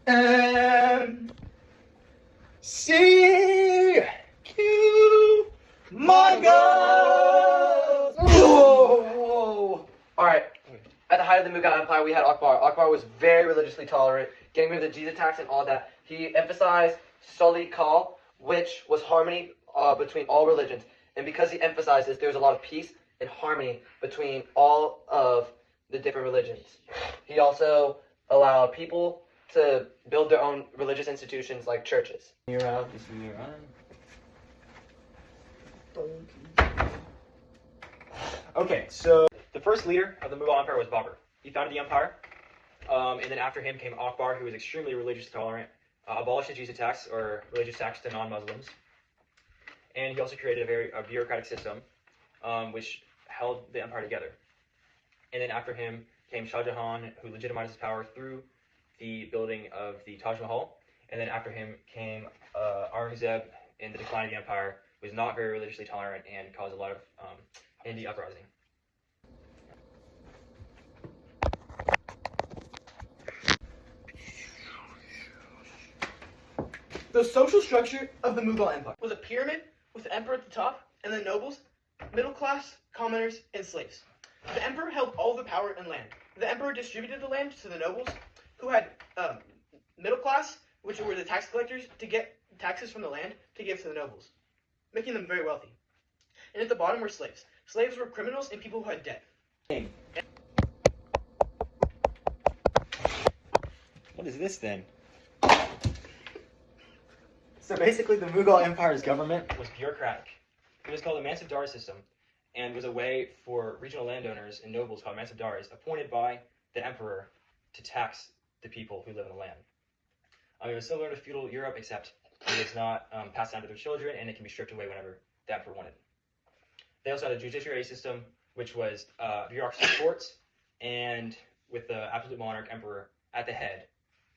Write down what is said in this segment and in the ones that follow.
MCQ MONGOLS! Whoa! Alright, at the height of the Mughal Empire, we had Akbar. Akbar was very religiously tolerant, getting rid of the Jesus tax and all that. He emphasized Soli Kal, which was harmony between all religions. And because he emphasized this, there was a lot of peace and harmony between all of the different religions. He also allowed people to build their own religious institutions like churches. Okay, so the first leader of the Mughal Empire was Babur. He founded the empire, and then after him came Akbar, who was extremely religious tolerant, abolished the Jesus tax, or religious tax to non-Muslims, and he also created a bureaucratic system, which held the empire together. And then after him came Shah Jahan, who legitimized his power through the building of the Taj Mahal, and then after him came Aurangzeb in the decline of the empire, who was not very religiously tolerant and caused a lot of Hindi uprising. The social structure of the Mughal Empire was a pyramid with the emperor at the top and the nobles, middle class, commoners, and slaves. The emperor held all the power and land. The emperor distributed the land to the nobles, who had middle class, which were the tax collectors, to get taxes from the land to give to the nobles, making them very wealthy. And at the bottom were slaves. Slaves were criminals and people who had debt. What is this then? So basically, the Mughal Empire's government Was bureaucratic. It was called a mansabdar system, and was a way for regional landowners and nobles called mansabdars appointed by the emperor to tax the people who live in the land. It was similar to feudal Europe, except it was not passed down to their children, and it can be stripped away whenever the emperor wanted. They also had a judiciary system, which was bureaucracy courts, and with the absolute monarch emperor at the head,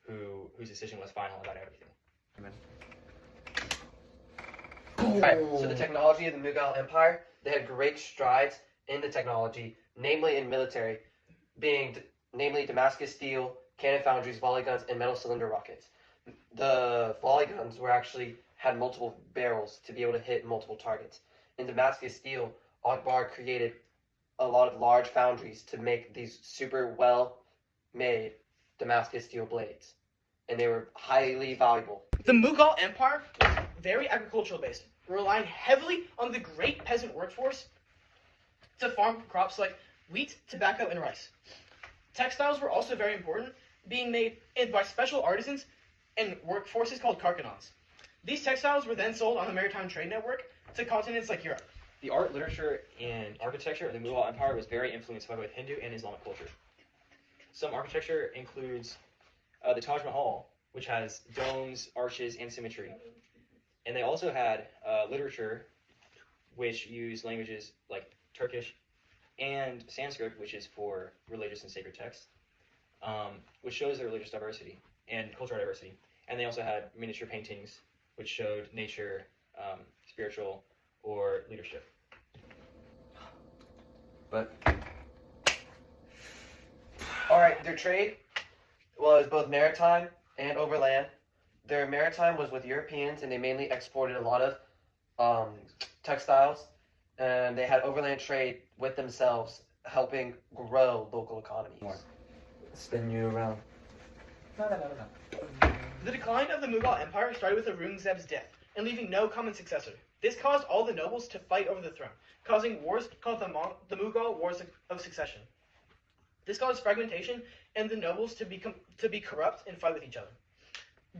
whose decision was final about everything. Amen. Alright, so the technology of the Mughal Empire, they had great strides in the technology, namely in military, being namely Damascus steel, cannon foundries, volley guns, and metal cylinder rockets. The volley guns had multiple barrels to be able to hit multiple targets. In Damascus steel, Akbar created a lot of large foundries to make these super well-made Damascus steel blades, and they were highly valuable. The Mughal Empire was very agricultural based, relying heavily on the great peasant workforce to farm crops like wheat, tobacco, and rice. Textiles were also very important, being made by special artisans and workforces called karkhanans. These textiles were then sold on the maritime trade network to continents like Europe. The art, literature, and architecture of the Mughal Empire was very influenced by both Hindu and Islamic culture. Some architecture includes the Taj Mahal, which has domes, arches, and symmetry. And they also had literature, which used languages like Turkish and Sanskrit, which is for religious and sacred texts, which shows their religious diversity and cultural diversity. And they also had miniature paintings, which showed nature, spiritual, or leadership. But alright, their trade was both maritime and overland. Their maritime was with Europeans, and they mainly exported a lot of textiles, and they had overland trade with themselves, helping grow local economies. spin you around. The decline of the Mughal Empire started with Aurangzeb's death, and leaving no common successor. This caused all the nobles to fight over the throne, causing wars called the Mughal Wars of Succession. This caused fragmentation and the nobles to be corrupt and fight with each other.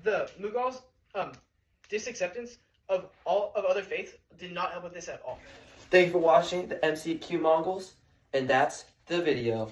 The Mughals' disacceptance of all of other faiths did not help with this at all. Thank you for watching the MCQ Mongols, and that's the video.